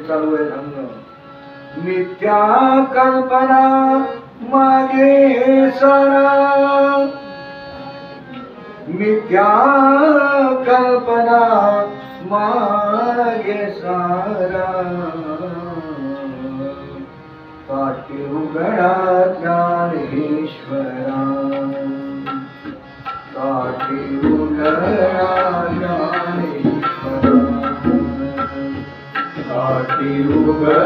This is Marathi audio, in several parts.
चालू आहे रंग मिथ्या कल्पना मागे सारा मिथ्या कल्पना मागे सारा काठी उघडा ज्ञानेश्वरा काठी उघडा ज्ञानेश्वरा काठी उघडा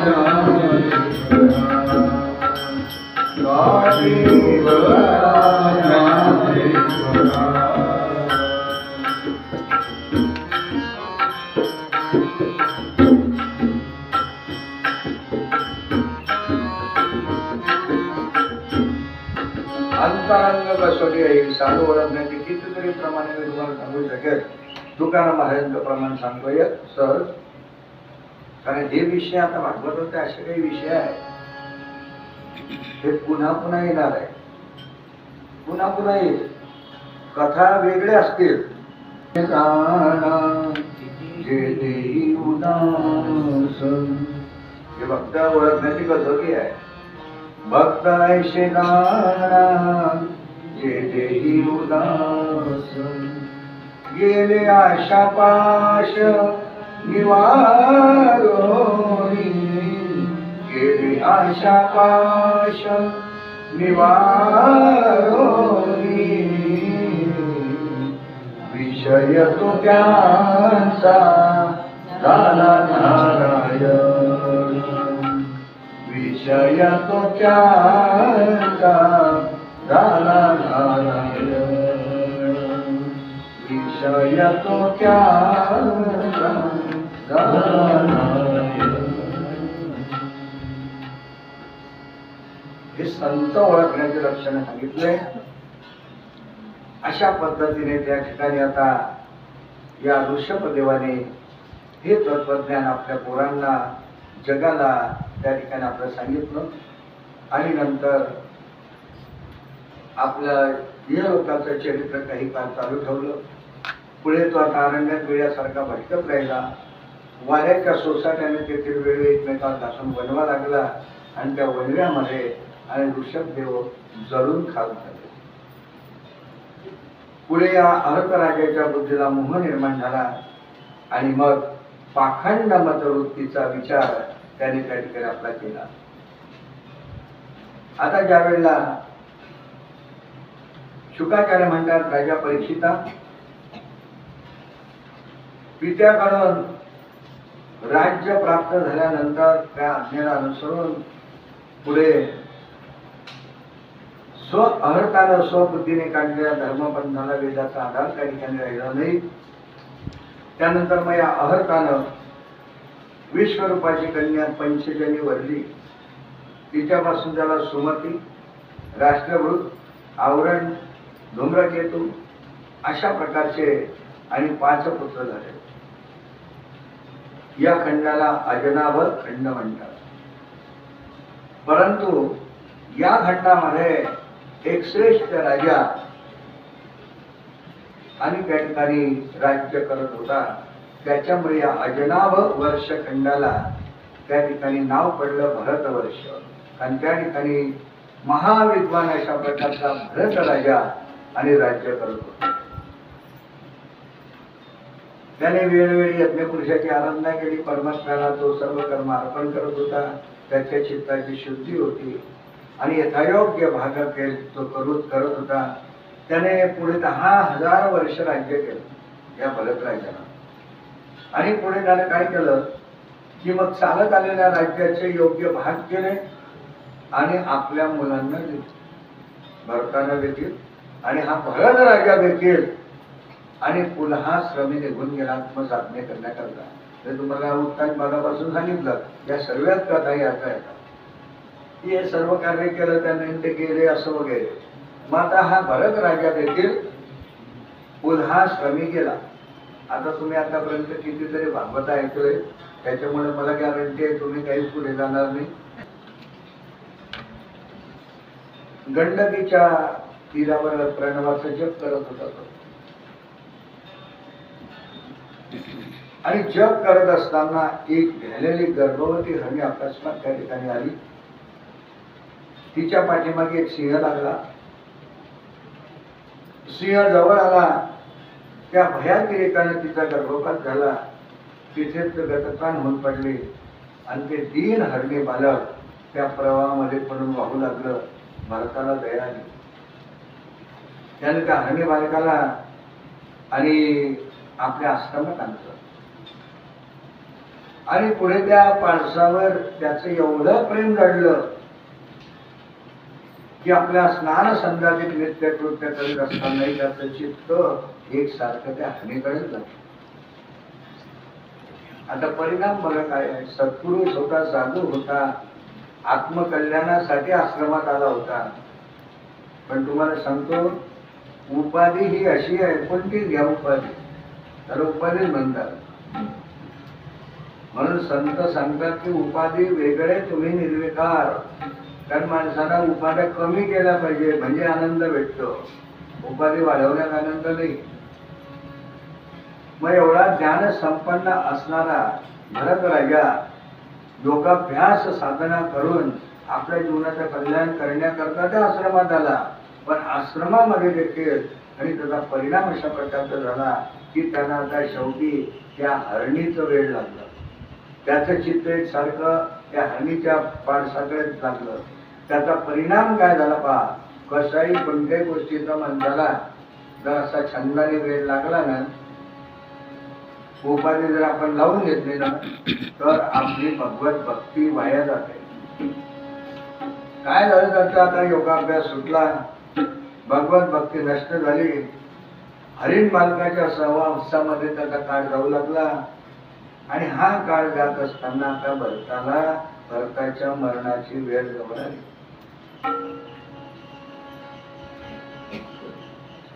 ज्ञानेश्वरा काठी उघडा ज्ञानेश्वरा अंतरंग कसोटी आहे साधू ओळखण्याची कितीतरी प्रमाणे मी तुम्हाला सांगू शकेल. तुकाराम महाराजांचं प्रमाण सांगतोय सहज, कारण हे विषय आता भागवताचे असे काही विषय आहे हे पुन्हा पुन्हा येणार आहे, पुन्हा पुन्हा येईल. कथा वेगळ्या असतील हे भक्त ओळखण्याची कसोटी आहे. भक्त ऐशे गाणा जे देही उदास गेले आशा पाश निवारोनी गेले आशा पाश निवारोनी विषय तो त्यांचा झाला नारायण विषय तो त्यांचा झाला नारायण विषय तो त्यांचा झाला नारायण. हे संत ओळखण्याचे लक्षण सांगितले. अशा पद्धतीने त्या ठिकाणी आता या ऋषभदेवाने हे तत्वज्ञान आपल्या पोरांना जगाला त्या ठिकाणी आपलं सांगितलं आणि नंतर आपलं या लोकांचं चरित्र काही काळ चालू ठेवलं. पुढे तो आता अरण्यात वेळासारखा भटकत राहिला. वाऱ्याच्या सोसाट्याने तेथील वेळ एकमेकांना घासून बनवा लागला आणि त्या वनव्यामध्ये आणि ऋषभदेव जळून खात झाले. पुढे या अर्कराजाच्या बुद्धीला मोह निर्माण झाला आणि मग पाखंड मतवृत्तीचा विचार त्याने त्या ठिकाणी आपला केला. आता ज्या वेळेला शुकाचार्य म्हणतात राजा परीक्षिता पित्याकडून राज्य प्राप्त झाल्यानंतर त्या आज्ञेला अनुसरून पुढे स्व अहर्तानं स्वबुद्धीने काढलेल्या धर्मबंधाला वेदाचा आधार त्या ठिकाणी राहिला नाही. त्यानंतर मग या अहर्तानं विश्वरूपाची कन्या पंचजनी वरली. तिच्यापासून त्याला सुमती, राष्ट्रभूत, आवरण, धूम्रकेतू अशा प्रकारचे आणि 5 पुत्र झाले. या खंडाला अजनाभ खंड म्हणतात. परंतु या खंडामध्ये एक श्रेष्ठ राजा आणि त्या ठिकाणी राज्य करत होता. त्याच्यामुळे या अजनाभ वर्ष खंडाला त्या ठिकाणी नाव पडलं भरतवर्ष. आणि त्या ठिकाणी महाविद्वान अशा प्रकारचा भरत राजा आणि राज्य करत होता. त्याने वेळोवेळी यज्ञपुरुषाची आराधना केली. परमात्म्याला तो सर्व कर्म अर्पण करत होता. त्याच्या चित्ताची शुद्धी होती आणि यथायोग्य भाग तो करत होता. त्याने पुढे 10,000 वर्ष राज्य केलं या भरत राजाला. आणि पुढे त्याने काय केलं की मग चालत आलेल्या राज्याचे योग्य भाग केले आणि आपल्या मुलांना दिले. भरताना देखील आणि हा भरत राजा देखील आणि पुन्हा श्रमी निघून गेला आत्मसाधने करण्याकरता. ते तुम्हाला उत्तान भागापासून सांगितलं. या सर्वात कथा याचा येतात की हे सर्व कार्य केलं त्याने ते गेले असं वगैरे. मग आता हा भरत राजा देखील पुन्हा श्रमी गेला. आता तुम्ही आतापर्यंत कितीतरी भागवत ऐकलंय, त्याच्यामुळे मला गॅरंटी आहे तुम्ही काही पुढे जाणार नाही. गंडकीच्या तीरावर प्रणवाचा जप करत होता तो. आणि जप करत असताना एक भ्यालेली गर्भवती हरणी अकस्मात त्या ठिकाणी आली. तिच्या पाठीमागे एक सिंह लागला. सिंह जवळ आला. त्या भयातिरेकाने तिचा गर्भपात झाला. तिथेच गतप्राण होऊन पडले आणि ते दीन हरणी बालक त्या प्रवाहामध्ये पडून वाहू लागलं. भरताला दया आली. त्याने त्या हरणी बालकाला आणि आपल्या आश्रमात आणलं आणि पुढे त्या पाणसावर त्याचं एवढं प्रेम घडलं की आपल्या स्नान संध्यातील नित्य कृत्य करीत असतानाही त्याचं चित्त एक सारखं त्या हरणीकडेच जातं. आता परिणाम बघा काय आहे. सत्पुरुष होता, साधू होता, आत्मकल्याणासाठी आश्रमात आला होता. पण तुम्हाला सांगतो, उपाधी ही अशी आहे. कोणती घ्या उपाधी, त्याला उपाधी म्हणतात. म्हणून संत सांगतात की उपाधी वेगळे, तुम्ही निर्विकार. कारण माणसाला उपाध्या कमी केल्या पाहिजे म्हणजे आनंद भेटतो. उपाधी वाढवण्यात आनंद नाही. मग एवढा ज्ञान संपन्न असणारा भरत राजा योगाभ्यास साधना करून आपल्या जीवनाचं कल्याण करण्याकरता त्या आश्रमात आला. पण आश्रमामध्ये देखील आणि त्याचा परिणाम अशा प्रकारचा झाला की त्यांना आता शेवटी त्या हरणीचं वेळ लागलं. त्याचं चित्त एक सारखं त्या हरणीच्या पाडसाकडेच लागलं. त्याचा परिणाम काय झाला पहा. कशाही कोणत्याही गोष्टीचा माणसाला जर असा छंदाने वेळ लागला ना, उपाधी जर आपण लावून घेतली ना, तर आपली भगवत भक्ती वाया जाते. काय झालं त्याचा आता योगाभ्यास सुटला, भगवत भक्ती नष्ट झाली. हरिण बालकाच्या सहवासामध्ये त्याचा काळ जाऊ लागला आणि हा काळ जात असताना आता भरताच्या मरणाची वेळ जवळ आली.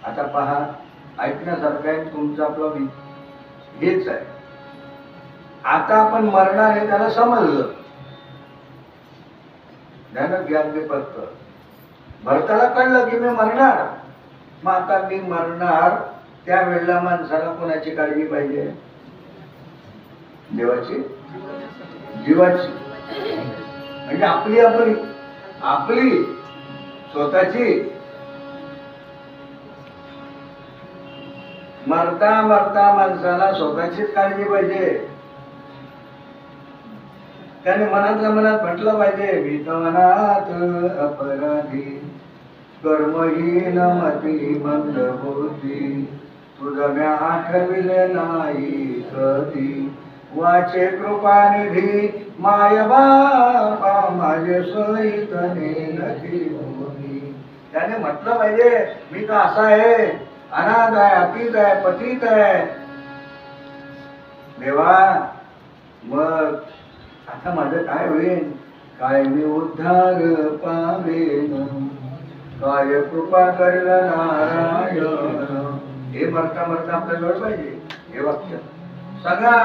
आता पहा, ऐकण्यासारखं आहे. तुमचं आपलं हेच आहे. आता आपण मरणार हे त्याला समजलं. ध्यानात घ्या ते फक्त. भरताला कळलं की मी मरणार. मग आता मी मरणार, त्यावेळेला माणसाला कोणाची काळजी पाहिजे? देवाची, जीवाची. म्हणजे आपली आपली आपली स्वतःची. मरता मरता माणसाला स्वतःचीच काळजी पाहिजे. त्याने मनातल्या मनात म्हटलं पाहिजे, मी तर मनात अपराधी, कर्महीन मती मंद होती, तुझं म्या आठविले नाही कधी, वाचे कृपानिधी माय बापा माझे सहित नेनती होती. त्याने म्हटलं पाहिजे, मी तर असा आहे, अनाथ आहे, अतीत आहे, पतित आहे. देवा, मग आता माझं काय होईल? काय मी उद्धार पावेन, काय कृपा करेल नारायण. हे मरता मरता आपल्या जवळ पाहिजे हे वाक्य. सगळा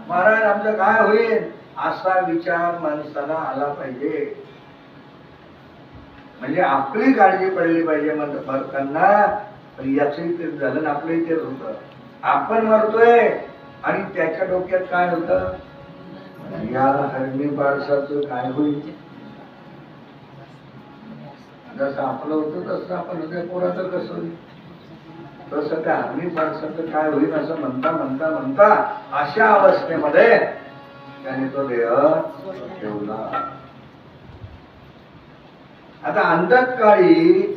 महाराज आमचं काय होईल असा विचार माणसाला आला पाहिजे. म्हणजे आपली काळजी पडली पाहिजे मरताना. याचंही ते झालं, आपलंही तेच होतं. आपण मरतोय आणि त्याच्या डोक्यात काय होतं, या हरणी बाळसाचं काय होईल. जसं आपलं होतं तसं आपण होत्या पोराचं कसं होईल, तसं त्या हरणी बाळसाचं काय होईल असं म्हणता म्हणता म्हणता अशा अवस्थेमध्ये त्याने तो देह ठेवला. आता अंधकाळी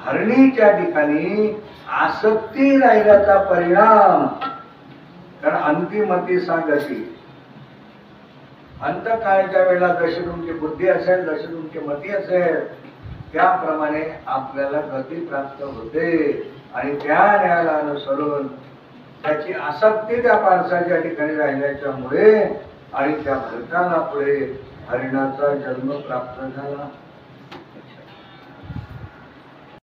हरणीच्या ठिकाणी आसक्ती राहिल्याचा परिणाम, कारण अंतिमती सांगती. अंतकाळच्या वेळेला जशी तुमची बुद्धी असेल, जशी तुमची मती असेल, त्याप्रमाणे आपल्याला गती प्राप्त होते आणि त्या न्यायाला अनुसरून त्याची आसक्ती त्या पारसाच्या ठिकाणी राहिल्याच्यामुळे आणि त्या भरताना पुढे हरिणाचा जन्म प्राप्त झाला.